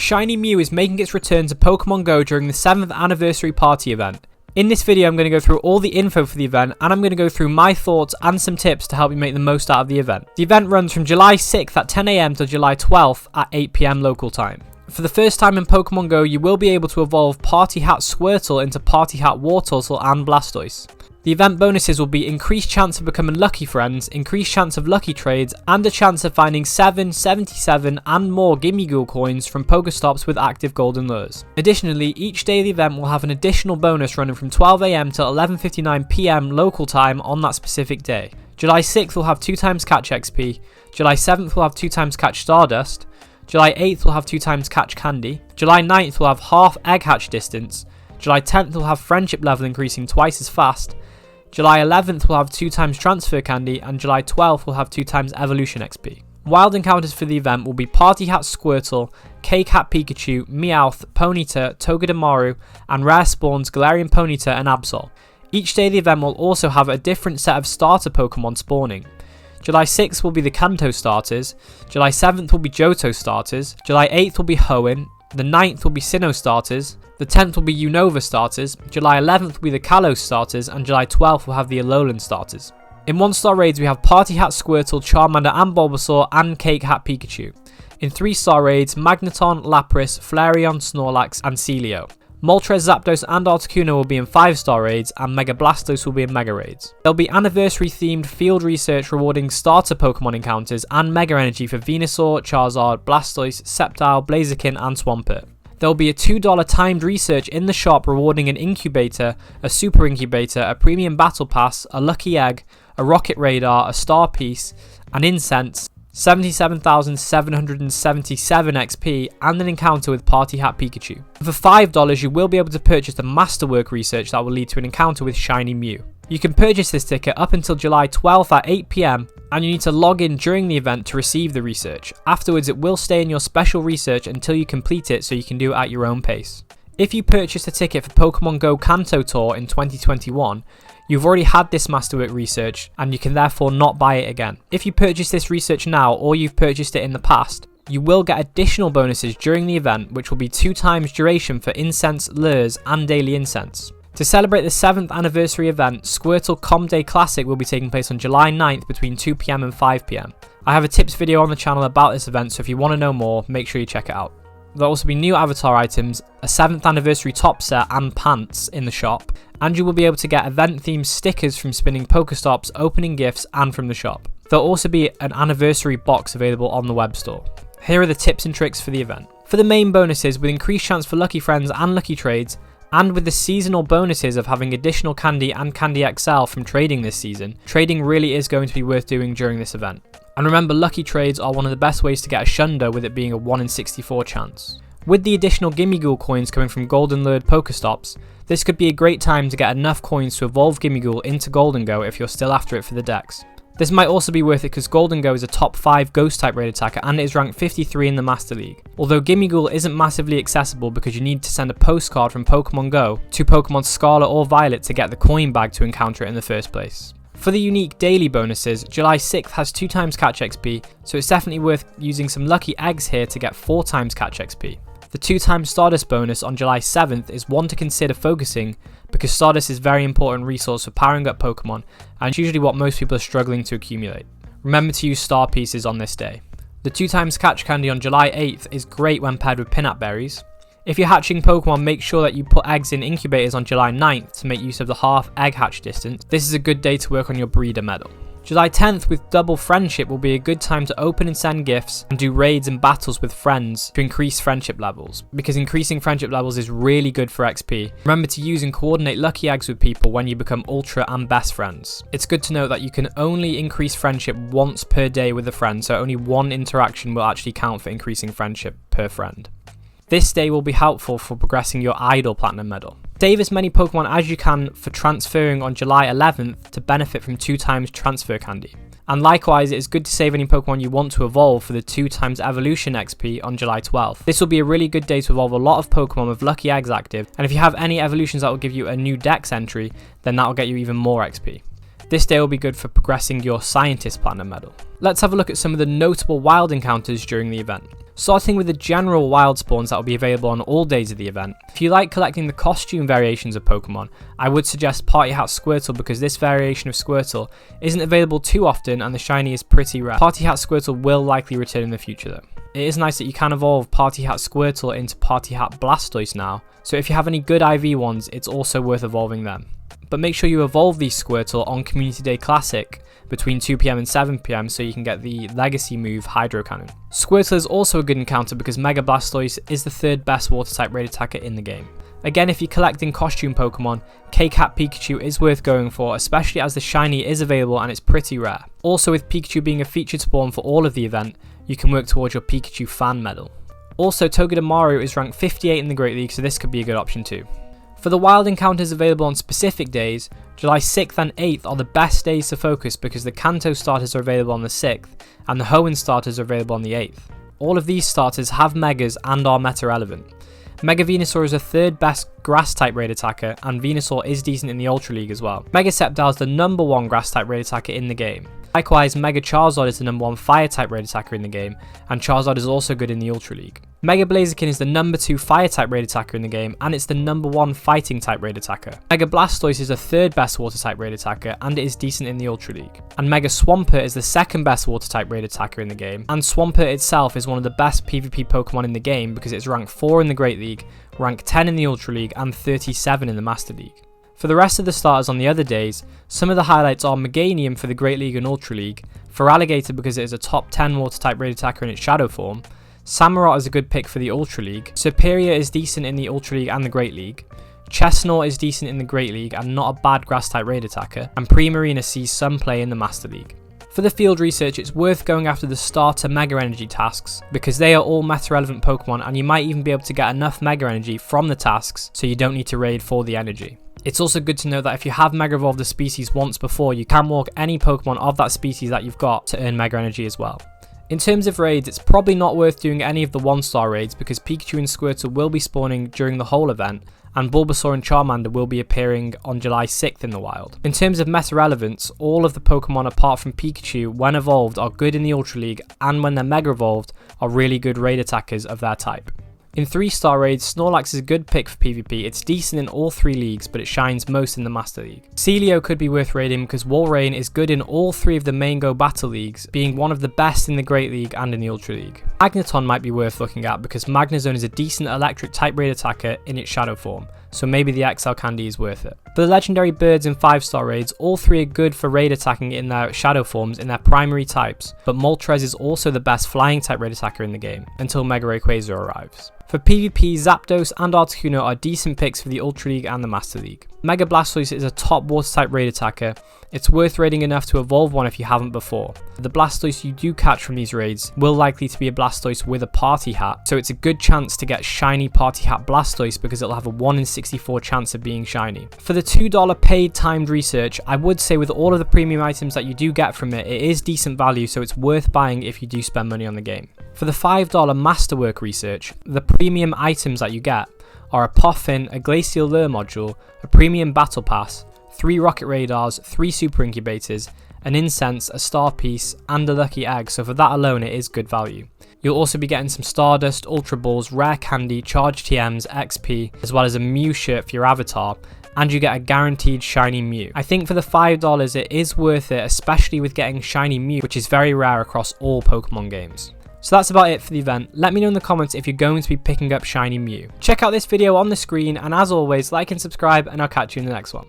Shiny Mew is making its return to Pokemon Go during the 7th anniversary party event. In this video I'm going to go through all the info for the event, and I'm going to go through my thoughts and some tips to help you make the most out of the event. The event runs from July 6th at 10 AM to July 12th at 8 PM local time. For the first time in Pokemon Go, you will be able to evolve Party Hat Squirtle into Party Hat Wartortle and Blastoise. The event bonuses will be increased chance of becoming lucky friends, increased chance of lucky trades, and a chance of finding 7, 77 and more Gimmighoul coins from Pokestops with active golden lures. Additionally, each day of the event will have an additional bonus running from 12 AM till 11:59 PM local time on that specific day. July 6th will have 2 times catch XP, July 7th will have 2 times catch Stardust, July 8th will have 2 times catch Candy, July 9th will have half egg hatch distance, July 10th will have friendship level increasing twice as fast, July 11th will have 2 times transfer candy, and July 12th will have 2 times evolution XP. Wild encounters for the event will be Party Hat Squirtle, Cake Hat Pikachu, Meowth, Ponyta, Togedemaru, and rare spawns Galarian Ponyta and Absol. Each day of the event will also have a different set of starter Pokemon spawning. July 6th will be the Kanto starters, July 7th will be Johto starters, July 8th will be Hoenn, the 9th will be Sinnoh starters, the 10th will be Unova starters, July 11th will be the Kalos starters, and July 12th will have the Alolan starters. In 1-star raids we have Party Hat Squirtle, Charmander and Bulbasaur, and Cake Hat Pikachu. In 3-star raids, Magneton, Lapras, Flareon, Snorlax, and Celio. Moltres, Zapdos and Articuno will be in 5-star raids, and Mega Blastoise will be in Mega raids. There'll be anniversary themed field research rewarding starter Pokemon encounters and Mega Energy for Venusaur, Charizard, Blastoise, Sceptile, Blaziken and Swampert. There'll be a $2 timed research in the shop rewarding an incubator, a super incubator, a premium battle pass, a lucky egg, a rocket radar, a star piece, an incense, 77,777 XP, and an encounter with Party Hat Pikachu. For $5 you will be able to purchase the masterwork research that will lead to an encounter with Shiny Mew. You can purchase this ticket up until July 12th at 8 PM, and you need to log in during the event to receive the research. Afterwards it will stay in your special research until you complete it, so you can do it at your own pace. If you purchased a ticket for Pokemon Go Kanto Tour in 2021, you've already had this masterwork research and you can therefore not buy it again. If you purchase this research now, or you've purchased it in the past, you will get additional bonuses during the event, which will be 2 times duration for incense, lures and daily incense. To celebrate the 7th anniversary event, Squirtle Com Day Classic will be taking place on July 9th between 2 PM and 5 PM. I have a tips video on the channel about this event, so if you want to know more, make sure you check it out. There'll also be new avatar items, a 7th anniversary top set and pants in the shop, and you will be able to get event themed stickers from spinning Pokestops, opening gifts and from the shop. There'll also be an anniversary box available on the web store. Here are the tips and tricks for the event. For the main bonuses, with increased chance for lucky friends and lucky trades, and with the seasonal bonuses of having additional candy and Candy XL from trading this season, trading really is going to be worth doing during this event. And remember, lucky trades are one of the best ways to get a Shundo, with it being a 1 in 64 chance. With the additional Gimmighoul coins coming from Golden Lured Pokestops, this could be a great time to get enough coins to evolve Gimmighoul into Golden Go if you're still after it for the dex. This might also be worth it because Golden Go is a top 5 ghost type raid attacker and it is ranked 53 in the Master League. Although Gimmighoul isn't massively accessible because you need to send a postcard from Pokemon Go to Pokemon Scarlet or Violet to get the coin bag to encounter it in the first place. For the unique daily bonuses, July 6th has 2 times catch XP, so it's definitely worth using some lucky eggs here to get 4 times catch XP. The 2 times Stardust bonus on July 7th is one to consider focusing, because Stardust is a very important resource for powering up Pokemon, and it's usually what most people are struggling to accumulate. Remember to use star pieces on this day. The 2 times catch candy on July 8th is great when paired with Pinap berries. If you're hatching Pokemon, make sure that you put eggs in incubators on July 9th to make use of the half egg hatch distance. This is a good day to work on your breeder medal. July 10th with double friendship will be a good time to open and send gifts and do raids and battles with friends to increase friendship levels, because increasing friendship levels is really good for XP. Remember to use and coordinate lucky eggs with people when you become ultra and best friends. It's good to know that you can only increase friendship once per day with a friend, so only 1 interaction will actually count for increasing friendship per friend. This day will be helpful for progressing your Idol Platinum medal. Save as many Pokemon as you can for transferring on July 11th to benefit from 2 times transfer candy. And likewise, it is good to save any Pokemon you want to evolve for the 2 times evolution XP on July 12th. This will be a really good day to evolve a lot of Pokemon with lucky eggs active, and if you have any evolutions that will give you a new dex entry, then that will get you even more XP. This day will be good for progressing your Scientist Platinum medal. Let's have a look at some of the notable wild encounters during the event. Starting with the general wild spawns that will be available on all days of the event. If you like collecting the costume variations of Pokemon, I would suggest Party Hat Squirtle because this variation of Squirtle isn't available too often and the shiny is pretty rare. Party Hat Squirtle will likely return in the future though. It is nice that you can evolve Party Hat Squirtle into Party Hat Blastoise now, so if you have any good IV ones, it's also worth evolving them. But make sure you evolve these Squirtle on Community Day Classic between 2 PM and 7 PM so you can get the legacy move Hydro Cannon. Squirtle is also a good encounter because Mega Blastoise is the third best water type raid attacker in the game. Again, if you're collecting costume Pokemon, K-Cat Pikachu is worth going for, especially as the shiny is available and it's pretty rare. Also, with Pikachu being a featured spawn for all of the event, you can work towards your Pikachu fan medal. Also, Togedemaru is ranked 58 in the Great League, so this could be a good option too. For the wild encounters available on specific days, July 6th and 8th are the best days to focus because the Kanto starters are available on the 6th and the Hoenn starters are available on the 8th. All of these starters have Megas and are meta relevant. Mega Venusaur is the third best grass type raid attacker and Venusaur is decent in the Ultra League as well. Mega Sceptile is the number 1 grass type raid attacker in the game. Likewise, Mega Charizard is the number 1 fire type raid attacker in the game, and Charizard is also good in the Ultra League. Mega Blaziken is the number 2 fire type raid attacker in the game, and it's the number 1 fighting type raid attacker. Mega Blastoise is the third best water type raid attacker, and it is decent in the Ultra League. And Mega Swampert is the second best water type raid attacker in the game, and Swampert itself is one of the best PvP Pokemon in the game because it's ranked 4 in the Great League, ranked 10 in the Ultra League, and 37 in the Master League. For the rest of the starters on the other days, some of the highlights are Meganium for the Great League and Ultra League, Feraligatr because it is a top 10 water type raid attacker in its shadow form, Samurott is a good pick for the Ultra League, Serperior is decent in the Ultra League and the Great League, Chestnut is decent in the Great League and not a bad grass type raid attacker, and Primarina sees some play in the Master League. For the field research, it's worth going after the starter Mega Energy tasks because they are all meta relevant Pokemon and you might even be able to get enough Mega Energy from the tasks so you don't need to raid for the energy. It's also good to know that if you have Mega Evolved a species once before, you can walk any Pokemon of that species that you've got to earn Mega Energy as well. In terms of raids, it's probably not worth doing any of the 1-star raids because Pikachu and Squirtle will be spawning during the whole event, and Bulbasaur and Charmander will be appearing on July 6th in the wild. In terms of meta relevance, all of the Pokemon apart from Pikachu, when evolved, are good in the Ultra League, and when they're Mega Evolved, are really good raid attackers of their type. In 3-star raids, Snorlax is a good pick for PvP. It's decent in all 3 leagues, but it shines most in the Master League. Celio could be worth raiding because Walrein is good in all 3 of the main Go Battle Leagues, being one of the best in the Great League and in the Ultra League. Magneton might be worth looking at because Magnezone is a decent electric type raid attacker in its shadow form, so maybe the XL Candy is worth it. For the legendary birds in 5-star raids, all 3 are good for raid attacking in their shadow forms in their primary types, but Moltres is also the best flying type raid attacker in the game, until Mega Rayquaza arrives. For PvP, Zapdos and Articuno are decent picks for the Ultra League and the Master League. Mega Blastoise is a top water type raid attacker. It's worth raiding enough to evolve one if you haven't before. The Blastoise you do catch from these raids will likely to be a Blastoise with a party hat, so it's a good chance to get shiny party hat Blastoise because it'll have a 1 in 64 chance of being shiny. For the $2 paid timed research, I would say with all of the premium items that you do get from it, it is decent value, so it's worth buying if you do spend money on the game. For the $5 masterwork research, the premium items that you get are a Poffin, a Glacial Lure module, a premium battle pass, 3 rocket radars, 3 super incubators, an incense, a star piece, and a lucky egg, so for that alone it is good value. You'll also be getting some Stardust, Ultra Balls, Rare Candy, Charged TMs, XP, as well as a Mew shirt for your avatar, and you get a guaranteed shiny Mew. I think for the $5 it is worth it, especially with getting shiny Mew, which is very rare across all Pokemon games. So that's about it for the event. Let me know in the comments if you're going to be picking up shiny Mew. Check out this video on the screen, and as always, like and subscribe, and I'll catch you in the next one.